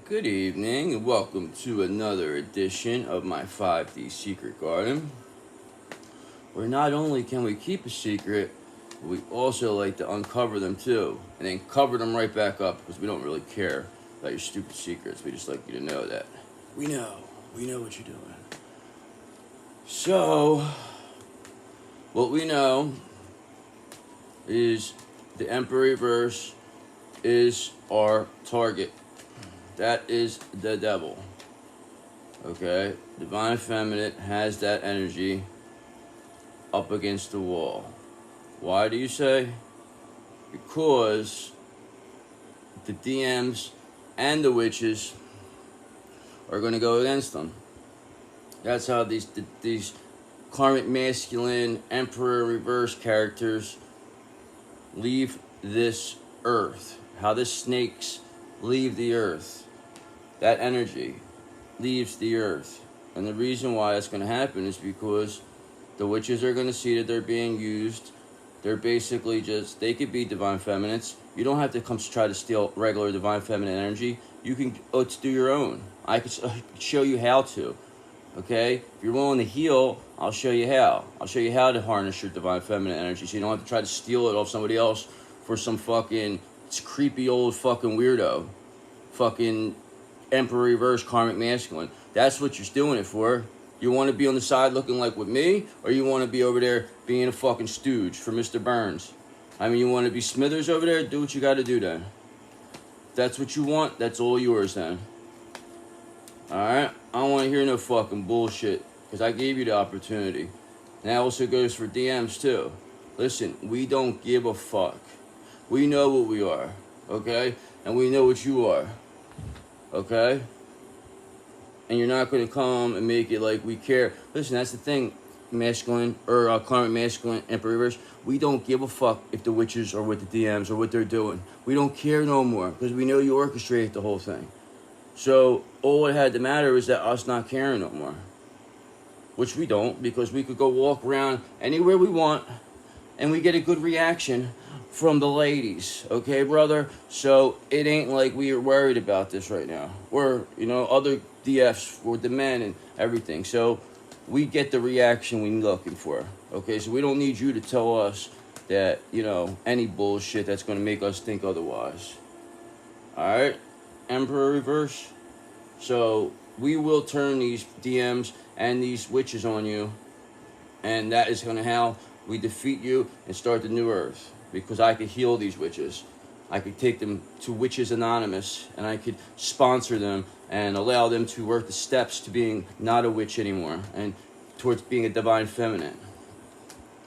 Good evening and welcome to another edition of my 5D Secret Garden, where not only can we keep a secret, but we also like to uncover them too, and then cover them right back up because we don't really care about your stupid secrets. We just like you to know that we know what you're doing. So, what we know is the Emperor Reverse is our target. That is the devil. Okay? Divine Feminine has that energy up against the wall. Why do you say? Because the DMs and the witches are going to go against them. That's how these karmic masculine Emperor Reverse characters leave this earth. How the snakes leave the earth. That energy leaves the earth. And the reason why that's going to happen is because the witches are going to see that they're being used. They're basically just, they could be divine feminines. You don't have to come try to steal regular divine feminine energy. You can do your own. I could show you how to. Okay? If you're willing to heal, I'll show you how. I'll show you how to harness your divine feminine energy so you don't have to try to steal it off somebody else for some fucking creepy old fucking weirdo. Fucking Emperor Reverse karmic masculine. That's what you're doing it for. You want to be on the side looking like with me, or you want to be over there being a fucking stooge for Mr. Burns? I mean, you want to be Smithers over there? Do what you got to do then. If that's what you want, that's all yours then. Alright? I don't want to hear no fucking bullshit, because I gave you the opportunity. And that also goes for DMs too. Listen, we don't give a fuck. We know what we are, okay? And we know what you are, okay? And you're not going to come and make it like we care. Listen, that's the thing, masculine, or karmic masculine, Emperor Reverse. We don't give a fuck if the witches are with the DMs or what they're doing. We don't care no more, because we know you orchestrate the whole thing. So, all it had to matter is that us not caring no more. Which we don't, because we could go walk around anywhere we want, and we get a good reaction from the ladies, okay, brother? So it ain't like we are worried about this right now. Or, other DFs for the men and everything. So we get the reaction we're looking for, okay? So we don't need you to tell us that, any bullshit that's going to make us think otherwise. All right? Emperor Reverse. So we will turn these DMs and these witches on you, and that is going to how we defeat you and start the new earth. Because I could heal these witches. I could take them to Witches Anonymous, and I could sponsor them and allow them to work the steps to being not a witch anymore and towards being a divine feminine.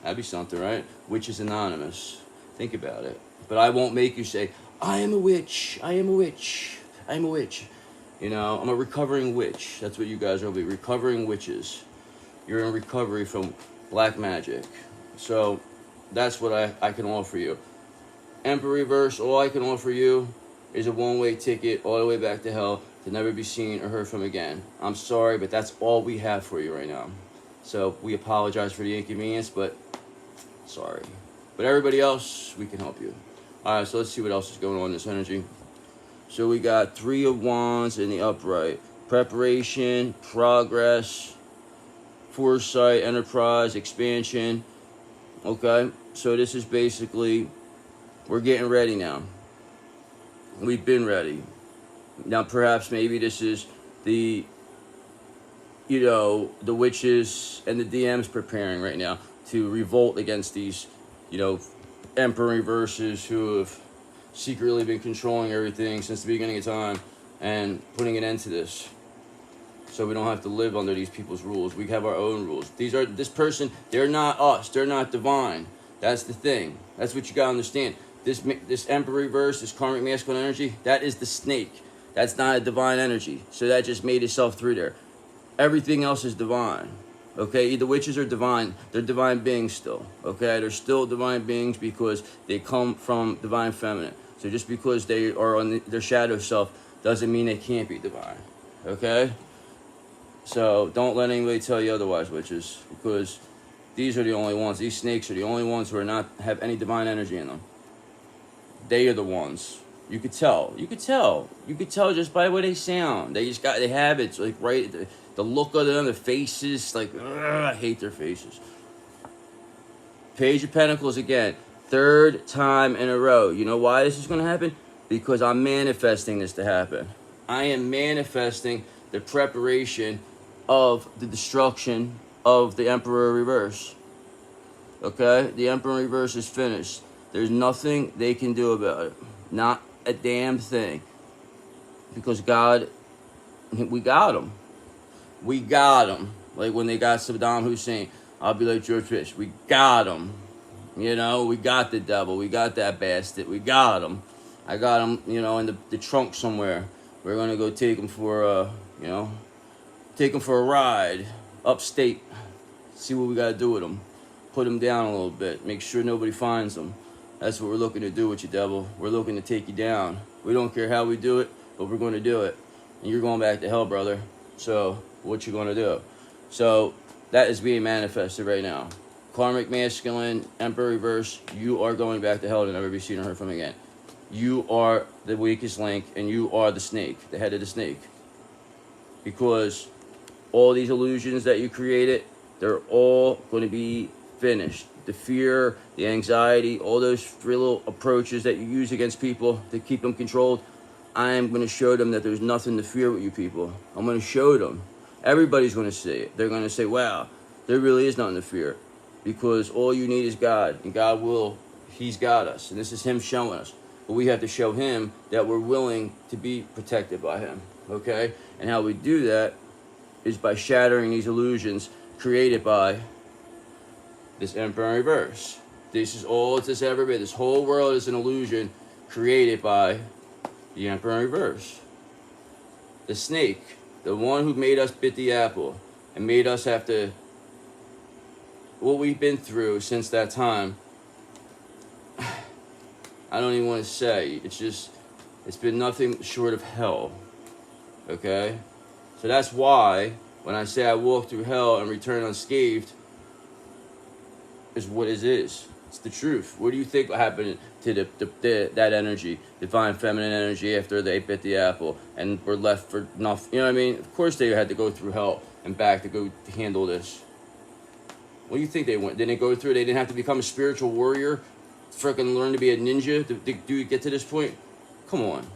That'd be something, right? Witches Anonymous. Think about it. But I won't make you say, I am a witch, I am a witch, I am a witch. I'm a recovering witch. That's what you guys will be, recovering witches. You're in recovery from black magic. So that's what I can offer you. Emperor Reverse, all I can offer you is a one-way ticket all the way back to hell to never be seen or heard from again. I'm sorry, but that's all we have for you right now. So we apologize for the inconvenience, but sorry. But everybody else, we can help you. Alright, so let's see what else is going on in this energy. So we got 3 of Wands in the upright. Preparation, progress, foresight, enterprise, expansion. Okay, so this is basically, we're getting ready now. We've been ready. Now perhaps maybe this is the, the witches and the DMs preparing right now to revolt against these, Emperor Reverses who have secretly been controlling everything since the beginning of time and putting an end to this. So we don't have to live under these people's rules. We have our own rules. This person, they're not us. They're not divine. That's the thing. That's what you gotta understand. This Emperor Reverse, this karmic masculine energy, that is the snake. That's not a divine energy. So that just made itself through there. Everything else is divine. Okay, the witches are divine. They're divine beings still. Okay, they're still divine beings because they come from divine feminine. So just because they are on their shadow self doesn't mean they can't be divine. Okay? So don't let anybody tell you otherwise, witches, because these are the only ones. These snakes are the only ones who are not have any divine energy in them. They are the ones. You could tell. You could tell. You could tell just by the way they sound. They have it like right. The look of them, the faces, like I hate their faces. Page of Pentacles again, third time in a row. You know why this is going to happen? Because I'm manifesting this to happen. I am manifesting the preparation of the destruction of the Emperor Reverse. Okay? The Emperor Reverse is finished. There's nothing they can do about it. Not a damn thing. Because God, we got him. We got him. Like when they got Saddam Hussein. I'll be like George Bush. We got him. You know, we got the devil. We got that bastard. We got him. I got him, you know, in the trunk somewhere. We're going to go take him for, take him for a ride upstate. See what we got to do with him. Put him down a little bit. Make sure nobody finds him. That's what we're looking to do with you, devil. We're looking to take you down. We don't care how we do it, but we're going to do it. And you're going back to hell, brother. So, what you going to do? So, that is being manifested right now. Karmic masculine, Emperor Reverse, you are going back to hell to never be seen or heard from again. You are the weakest link, and you are the snake, the head of the snake. Because all these illusions that you created, they're all going to be finished. The fear, the anxiety, all those little approaches that you use against people to keep them controlled, I am going to show them that there's nothing to fear with you people. I'm going to show them. Everybody's going to see it. They're going to say, wow, there really is nothing to fear. Because all you need is God. And God will, he's got us. And this is him showing us. But we have to show him that we're willing to be protected by him. Okay? And how we do that is by shattering these illusions created by this Emperor in Reverse. This is all it's ever been. This whole world is an illusion created by the Emperor in Reverse. The snake. The one who made us bit the apple and made us have to, what we've been through since that time, I don't even want to say. It's been nothing short of hell. Okay? So that's why when I say I walked through hell and returned unscathed, is what it is. It's the truth. What do you think happened to that energy, divine feminine energy, after they bit the apple and were left for nothing? You know what I mean? Of course they had to go through hell and back to go handle this. What do you think they went? Didn't they go through? They didn't have to become a spiritual warrior, freaking learn to be a ninja to get to this point? Come on.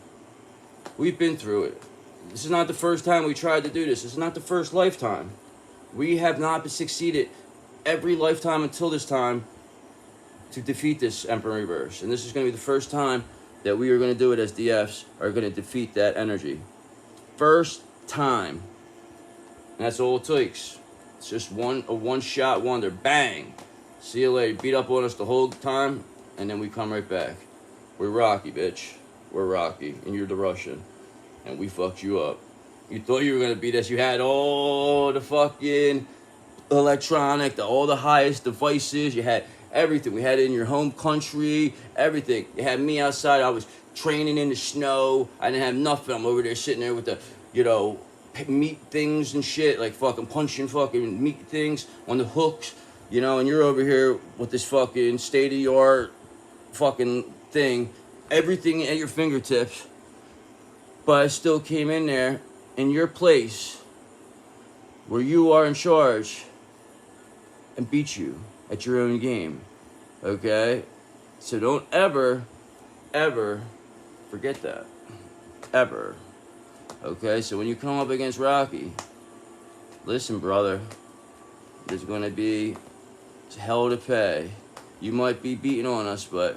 We've been through it. This is not the first time we tried to do this. This is not the first lifetime. We have not succeeded every lifetime until this time to defeat this Emperor Reverse. And this is going to be the first time that we are going to do it as DFs, are going to defeat that energy. First time. And that's all it takes. It's just a one-shot wonder. Bang! See you later. Beat up on us the whole time, and then we come right back. We're Rocky, bitch. We're Rocky, and you're the Russian. And we fucked you up. You thought you were going to beat us. You had all the fucking electronic, all the highest devices. You had everything. We had it in your home country, everything. You had me outside. I was training in the snow. I didn't have nothing. I'm over there sitting there with the, meat things and shit, like fucking punching fucking meat things on the hooks, and you're over here with this fucking state-of-the-art fucking thing, everything at your fingertips. But I still came in there in your place where you are in charge and beat you at your own game. Okay? So don't ever forget that. Ever. Okay? So when you come up against Rocky, listen, brother, there's going to be hell to pay. You might be beating on us, but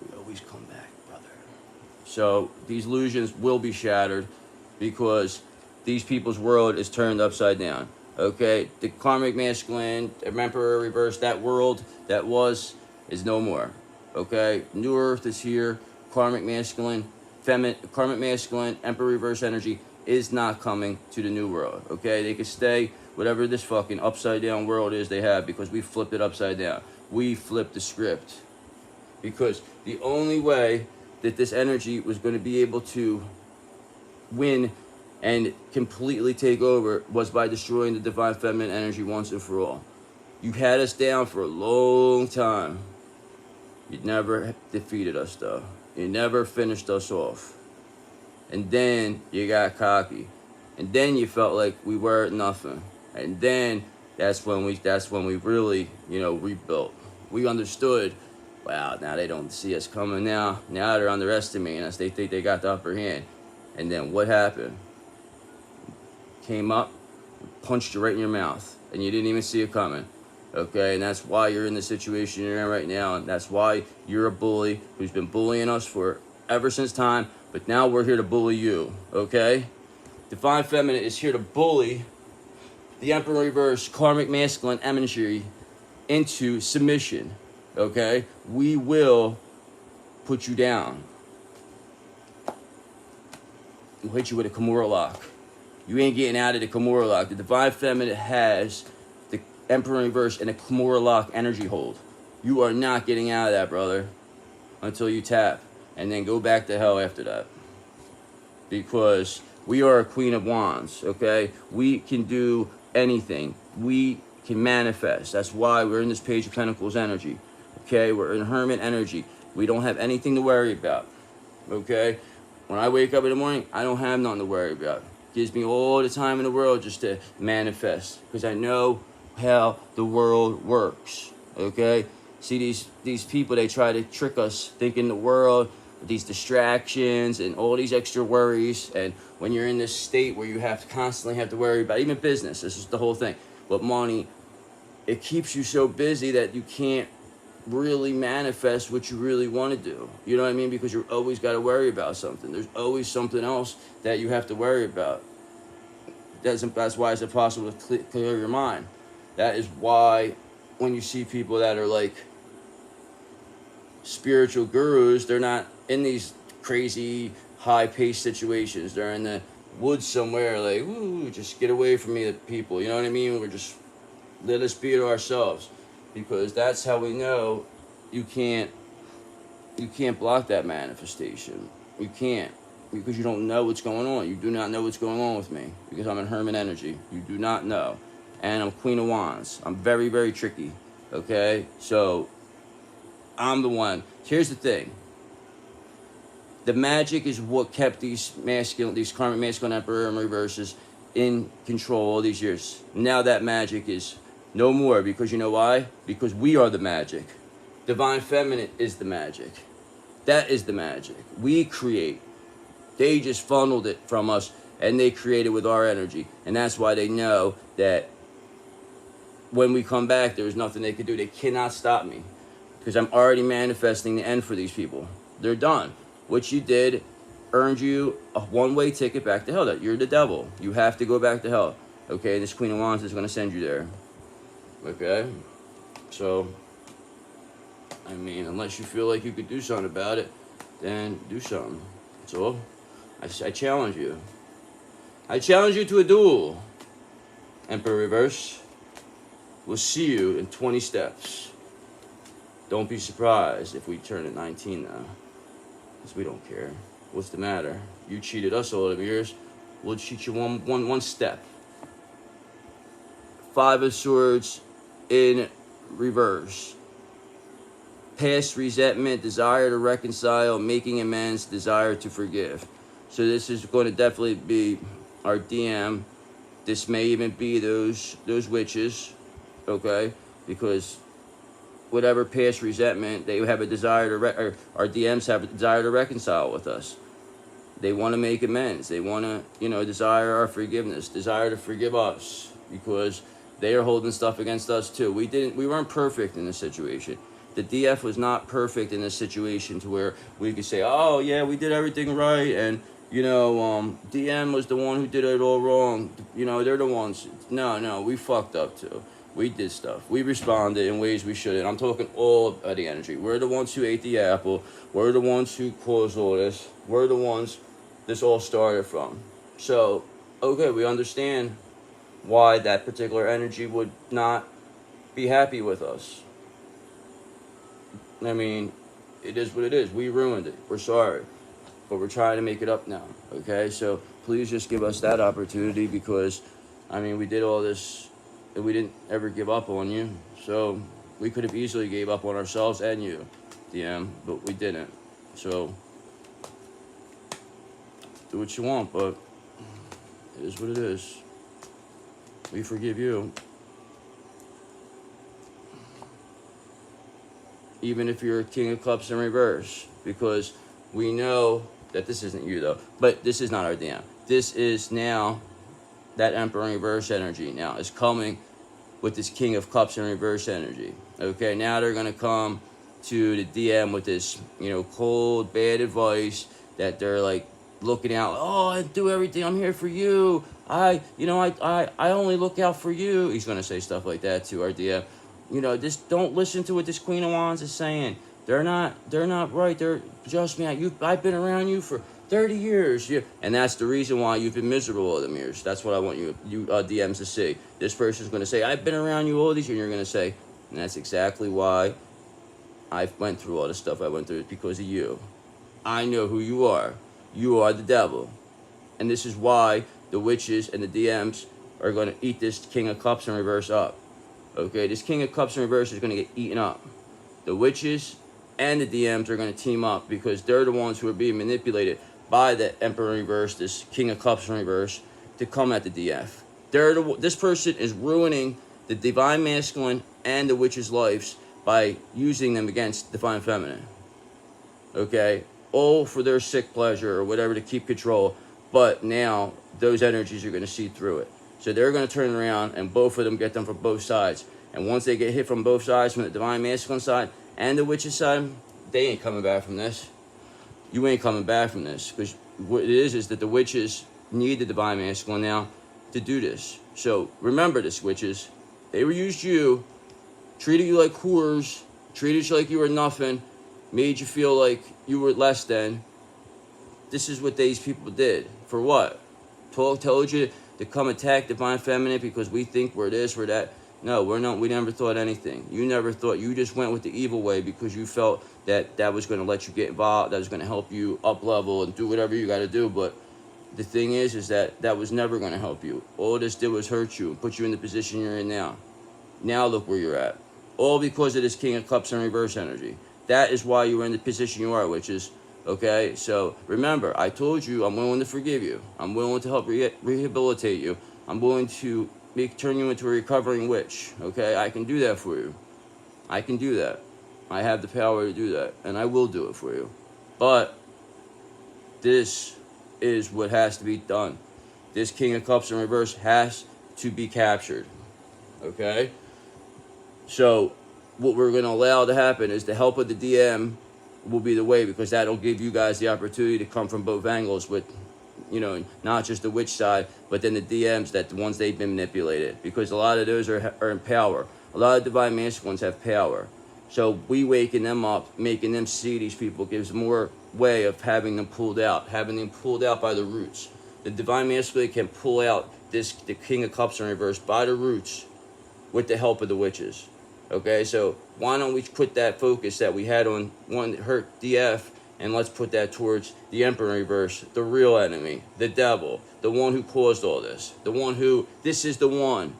we always come back, brother. So these illusions will be shattered because these people's world is turned upside down. Okay, the karmic masculine, Emperor Reverse, that world that is no more. Okay, New Earth is here. Karmic masculine, karmic masculine, Emperor Reverse energy is not coming to the new world. Okay, they can stay whatever this fucking upside down world is they have, because we flipped it upside down. We flipped the script. Because the only way that this energy was going to be able to win and completely take over was by destroying the divine feminine energy once and for all. You had us down for a long time. You never defeated us, though. You never finished us off. And then you got cocky. And then you felt like we were nothing. And then that's when we really, rebuilt. We understood, wow, now they don't see us coming now. Now they're underestimating us. They think they got the upper hand. And then what happened? Came up, punched you right in your mouth. And you didn't even see it coming. Okay, and that's why you're in the situation you're in right now, and that's why you're a bully who's been bullying us for ever since time, but now we're here to bully you, okay? Divine Feminine is here to bully the Emperor Reverse Karmic Masculine energy into submission, okay? We will put you down. We'll hit you with a Kimura lock. You ain't getting out of the Kimura lock. The Divine Feminine has the Emperor Reverse and a Kimura lock energy hold. You are not getting out of that, brother, until you tap. And then go back to hell after that. Because we are a Queen of Wands, okay? We can do anything. We can manifest. That's why we're in this Page of Pentacles energy, okay? We're in Hermit energy. We don't have anything to worry about, okay? When I wake up in the morning, I don't have nothing to worry about. Gives me all the time in the world just to manifest, because I know how the world works, okay? See, these people, they try to trick us thinking the world, these distractions and all these extra worries, and when you're in this state where you have to constantly have to worry about even business, this is the whole thing, but money, it keeps you so busy that you can't really manifest what you really want to do. You know what I mean? Because you're always got to worry about something. There's always something else that you have to worry about. That's why it's impossible to clear your mind. That is why when you see people that are like spiritual gurus, they're not in these crazy high-paced situations. They're in the woods somewhere, like, ooh, just get away from me, people. You know what I mean? We're just, let us be it ourselves. Because that's how we know you can't block that manifestation. You can't, because you don't know what's going on. You do not know what's going on with me, because I'm in Hermit energy. You do not know. And I'm Queen of Wands. I'm very, very tricky, okay? So I'm the one. Here's the thing. The magic is what kept these karmic masculine emperor and reverses in control all these years. Now that magic is no more, because you know why? Because we are the magic. Divine Feminine is the magic. That is the magic. We create. They just funneled it from us, and they create it with our energy. And that's why they know that when we come back, there's nothing they can do. They cannot stop me, because I'm already manifesting the end for these people. They're done. What you did earned you a one-way ticket back to hell. You're the devil. You have to go back to hell. Okay, and this Queen of Wands is going to send you there. Okay, so, I mean, unless you feel like you could do something about it, then do something. That's all. I challenge you. I challenge you to a duel. Emperor Reverse. We'll see you in 20 steps. Don't be surprised if we turn at 19 now, because we don't care. What's the matter? You cheated us all the years. We'll cheat you one step. 5 of Swords in reverse. Past resentment, desire to reconcile, making amends, desire to forgive. So this is going to definitely be our DM. This may even be those witches, okay? Because whatever past resentment, they have a desire to, or our DMs have a desire to reconcile with us. They want to make amends. They want to, desire our forgiveness, desire to forgive us, because they are holding stuff against us too. We weren't perfect in this situation. The DF was not perfect in this situation to where we could say, oh yeah, we did everything right, and DM was the one who did it all wrong. They're the ones. No, we fucked up too. We did stuff. We responded in ways we shouldn't. I'm talking all of the energy. We're the ones who ate the apple. We're the ones who caused all this. We're the ones this all started from. So, okay, we understand why that particular energy would not be happy with us. I mean, it is what it is. We ruined it. We're sorry. But we're trying to make it up now, okay? So please just give us that opportunity, because, we did all this, and we didn't ever give up on you. So we could have easily gave up on ourselves and you, DM, but we didn't. So Do what you want, but it is what it is. We forgive you. Even if you're a King of Cups in reverse, because we know that this isn't you though, but this is not our DM. This is now that Emperor in reverse energy now is coming with this King of Cups in reverse energy. Okay, now they're gonna come to the DM with this, cold, bad advice that they're like looking out. Oh, I do everything. I'm here for you. I only look out for you. He's gonna say stuff like that to our DM. Just don't listen to what this Queen of Wands is saying. They're not right. Trust me. I've been around you for 30 years. Yeah. And that's the reason why you've been miserable all them years. That's what I want you DMs to see. This person's going to say, I've been around you all these years. And you're going to say, and that's exactly why I went through all the stuff I went through. It's because of you. I know who you are. You are the devil. And this is why the witches and the DMs are going to eat this King of Cups in reverse up. Okay, this King of Cups in reverse is going to get eaten up. The witches and the DMs are going to team up because they're the ones who are being manipulated by the Emperor in reverse, this King of Cups in reverse, to come at the DF. This person is ruining the Divine Masculine and the witches' lives by using them against Divine Feminine. Okay, all for their sick pleasure or whatever to keep control. But now those energies are going to see through it. So they're going to turn around and both of them get them from both sides. And once they get hit from both sides, from the Divine Masculine side and the witch's side, they ain't coming back from this. You ain't coming back from this. Because what it is that the witches need the Divine Masculine now to do this. So remember this, witches. They used you, treated you like whores, treated you like you were nothing, made you feel like you were less than. This is what these people did. For what? Told you to come attack Divine Feminine because we think we're this, we're that. No, we're not. We never thought anything. You never thought. You just went with the evil way because you felt that was going to let you get involved, that was going to help you up level and do whatever you got to do. But the thing is that was never going to help you. All this did was hurt you and put you in the position you're in now. Now look where you're at. All because of this King of Cups in reverse energy. That is why you were in the position you are, witches. Okay, so remember, I told you I'm willing to forgive you. I'm willing to help rehabilitate you. I'm willing to turn you into a recovering witch. Okay, I can do that for you. I can do that. I have the power to do that, and I will do it for you. But this is what has to be done. This King of Cups in reverse has to be captured. Okay? So what we're going to allow to happen is the help of the DM will be the way, because that'll give you guys the opportunity to come from both angles with, not just the witch side, but then the DMs, the ones they've been manipulated, because a lot of those are in power. A lot of Divine Masculines have power. So we waking them up, making them see these people gives more way of having them pulled out by the roots. The Divine Masculine can pull out the King of Cups in reverse by the roots with the help of the witches. Okay, so why don't we put that focus that we had on one that hurt DF, and let's put that towards the Emperor in reverse, the real enemy, the devil, the one who caused all this, the one who, this is the one.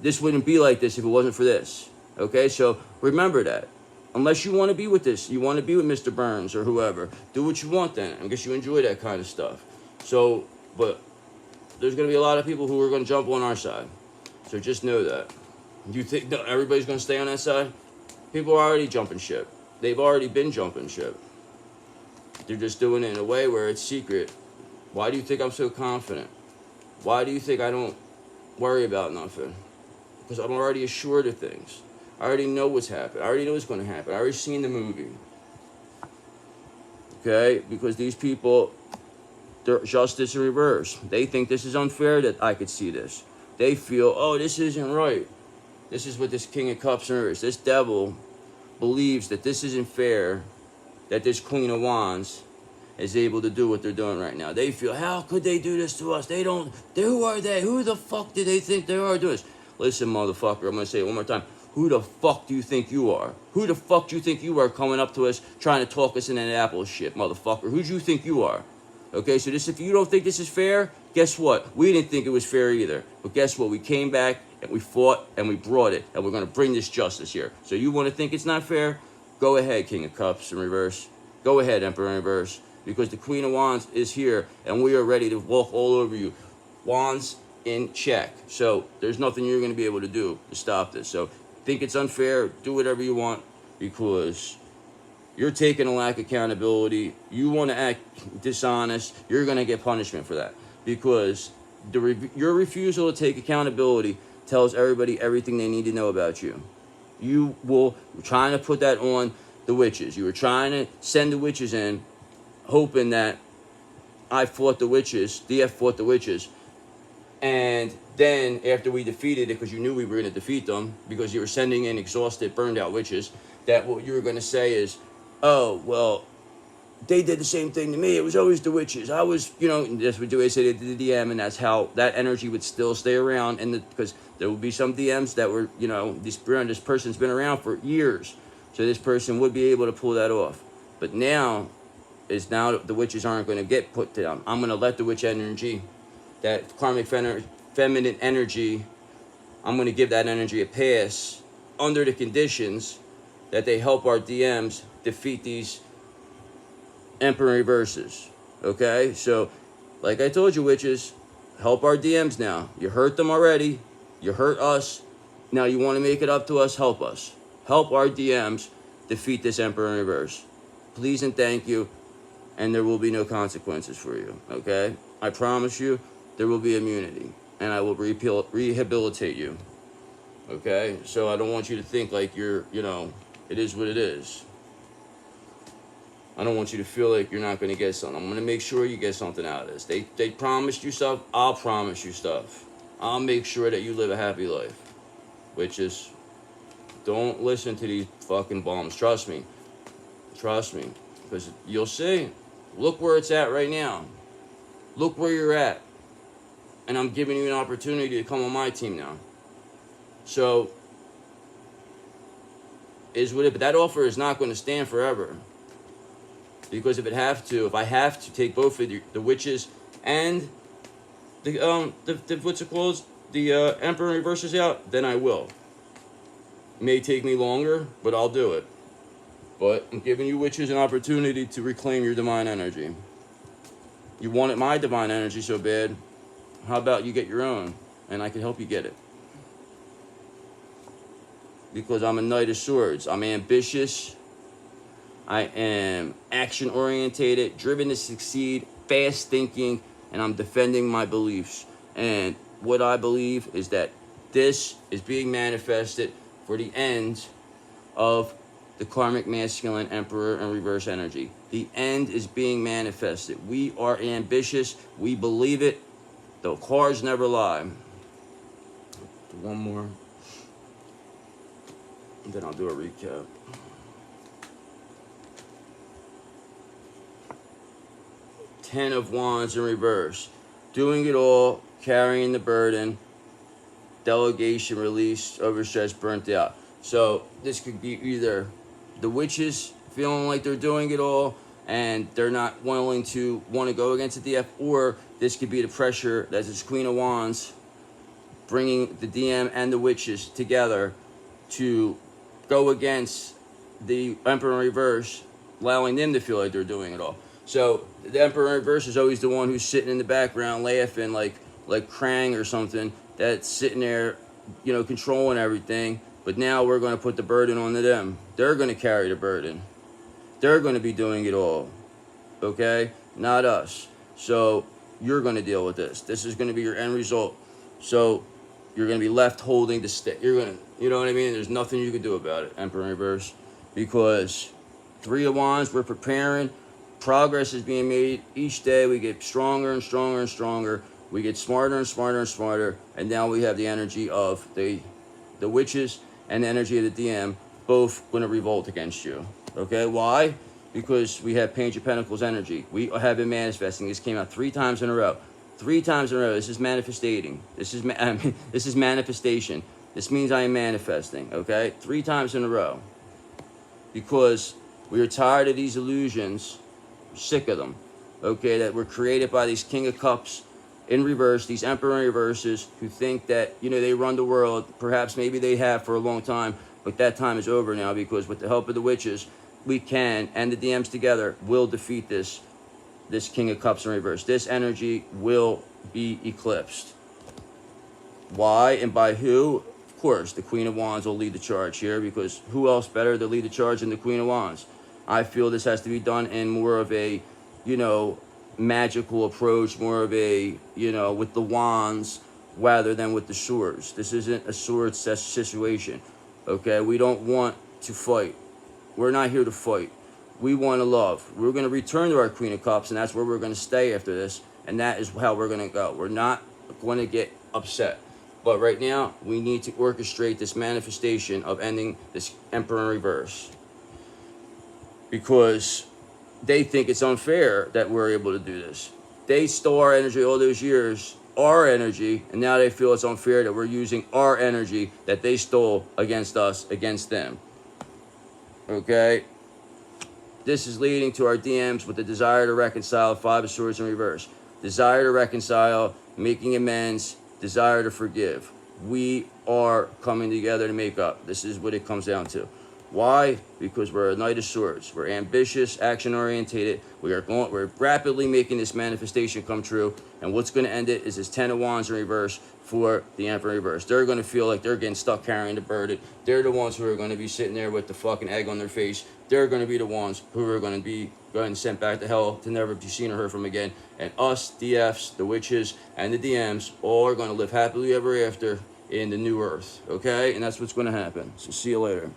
This wouldn't be like this if it wasn't for this. Okay, so remember that. Unless you want to be with this, you want to be with Mr. Burns or whoever, do what you want then. I guess you enjoy that kind of stuff. So, but there's going to be a lot of people who are going to jump on our side. So just know that. You think that everybody's going to stay on that side? People are already jumping ship. They've already been jumping ship. They're just doing it in a way where it's secret. Why do you think I'm so confident? Why do you think I don't worry about nothing? Because I'm already assured of things. I already know what's happening. I already know what's going to happen. I already seen the movie. Okay? Because these people, they're justice in reverse. They think this is unfair that I could see this. They feel, oh, this isn't right. This is what this King of Cups is. This devil believes that this isn't fair, that this Queen of Wands is able to do what they're doing right now. They feel, how could they do this to us? Who are they? Who the fuck do they think they are doing this? Listen, motherfucker, I'm going to say it one more time. Who the fuck do you think you are? Who the fuck do you think you are coming up to us trying to talk us into that Apple shit, motherfucker? Who do you think you are? Okay, so if you don't think this is fair, guess what? We didn't think it was fair either. But guess what? We came back and we fought and we brought it. And we're going to bring this justice here. So you want to think it's not fair? Go ahead, King of Cups in reverse. Go ahead, Emperor in reverse. because the Queen of Wands is here, and we are ready to walk all over you. Wands in check. So there's nothing you're going to be able to do to stop this. So think it's unfair, do whatever you want, because you're taking a lack of accountability. You want to act dishonest, you're going to get punishment for that, because your refusal to take accountability tells everybody everything they need to know about you. You were trying to put that on the witches. You were trying to send the witches in, hoping that I fought the witches, DF fought the witches, and then after we defeated it, because you knew we were going to defeat them, because you were sending in exhausted, burned out witches, that what you were going to say is, oh, well, they did the same thing to me. It was always the witches. I was, that's what they say, they did the DM, and that's how that energy would still stay around, and because there would be some DMs that were, this person's been around for years, so this person would be able to pull that off. But now the witches aren't going to get put down. I'm going to let the witch energy, that karmic feminine energy, I'm going to give that energy a pass under the conditions that they help our DMs defeat these Emperor reverses. Okay? So, like I told you, witches, help our DMs now. You hurt them already. You hurt us. Now you want to make it up to us? Help us. Help our DMs defeat this Emperor reverse. Please and thank you. And there will be no consequences for you. Okay? I promise you, there will be immunity. And I will rehabilitate you. Okay? So I don't want you to think like you're, it is what it is. I don't want you to feel like you're not going to get something. I'm going to make sure you get something out of this. They promised you stuff. I'll promise you stuff. I'll make sure that you live a happy life. Which is, don't listen to these fucking bums. Trust me. Trust me. Because you'll see. Look where it's at right now. Look where you're at. And I'm giving you an opportunity to come on my team now. So, but that offer is not going to stand forever. Because if I have to take both of the witches and the what's it called, the Emperor reverses out, then I will. It may take me longer, but I'll do it. But I'm giving you witches an opportunity to reclaim your divine energy. You wanted my divine energy so bad. How about you get your own, and I can help you get it? Because I'm a Knight of Swords. I'm ambitious. I am action-orientated, driven to succeed, fast thinking, and I'm defending my beliefs. And what I believe is that this is being manifested for the end of the karmic masculine Emperor and reverse energy. The end is being manifested. We are ambitious. We believe it. The cards never lie. Do one more. And then I'll do a recap. Ten of Wands in reverse. Doing it all, carrying the burden, delegation, release, overstretched, burnt out. So this could be either the witches feeling like they're doing it all and they're not willing to want to go against the DF, or this could be the pressure that this Queen of Wands bringing the DM and the witches together to go against the Emperor in reverse, allowing them to feel like they're doing it all. So the Emperor in reverse is always the one who's sitting in the background laughing like Krang or something, that's sitting there, controlling everything. But now we're going to put the burden on them. They're going to carry the burden. They're going to be doing it all. Okay? Not us. So you're going to deal with this. This is going to be your end result. So you're going to be left holding the stick. You're going to, you know what I mean? There's nothing you can do about it, Emperor in reverse. Because Three of Wands, we're preparing. Progress is being made each day. We get stronger and stronger and stronger. We get smarter and smarter and smarter. And now we have the energy of the witches and the energy of the DM both going to revolt against you. Okay, why? Because we have Page of Pentacles energy. We have been manifesting. This came out 3 times in a row. 3 times in a row. This is manifestating. This is manifestation. This means I am manifesting. Okay, 3 times in a row. Because we are tired of these illusions. We're sick of them. Okay, that were created by these King of Cups in reverse, these Emperor in reverses who think that, they run the world. Perhaps maybe they have for a long time, but that time is over now, because with the help of the witches, we can, and the DMs together, will defeat this this King of Cups in reverse. This energy will be eclipsed. Why and by who? Of course, the Queen of Wands will lead the charge here, because who else better to lead the charge than the Queen of Wands? I feel this has to be done in more of a, you know, magical approach, more of a, you know, with the wands rather than with the swords. This isn't a sword situation, okay? We don't want to fight. We're not here to fight. We want to love. We're going to return to our Queen of Cups, and that's where we're going to stay after this, and that is how we're going to go. We're not going to get upset. But right now, we need to orchestrate this manifestation of ending this Emperor in reverse, because they think it's unfair that we're able to do this. They stole our energy all those years, our energy, and now they feel it's unfair that we're using our energy that they stole against us, against them. Okay? This is leading to our DMs with the desire to reconcile, 5 of Swords in reverse. Desire to reconcile, making amends, desire to forgive. We are coming together to make up. This is what it comes down to. Why? Because we're a Knight of Swords. We're ambitious, action-orientated. We're rapidly making this manifestation come true. And what's going to end it is this 10 of Wands in reverse for the Emperor in reverse. They're going to feel like they're getting stuck carrying the burden. They're the ones who are going to be sitting there with the fucking egg on their face. They're going to be the ones who are going to be sent back to hell to never be seen or heard from again. And us, DFs, the witches, and the DMs all are going to live happily ever after in the new earth. Okay? And that's what's going to happen. So see you later.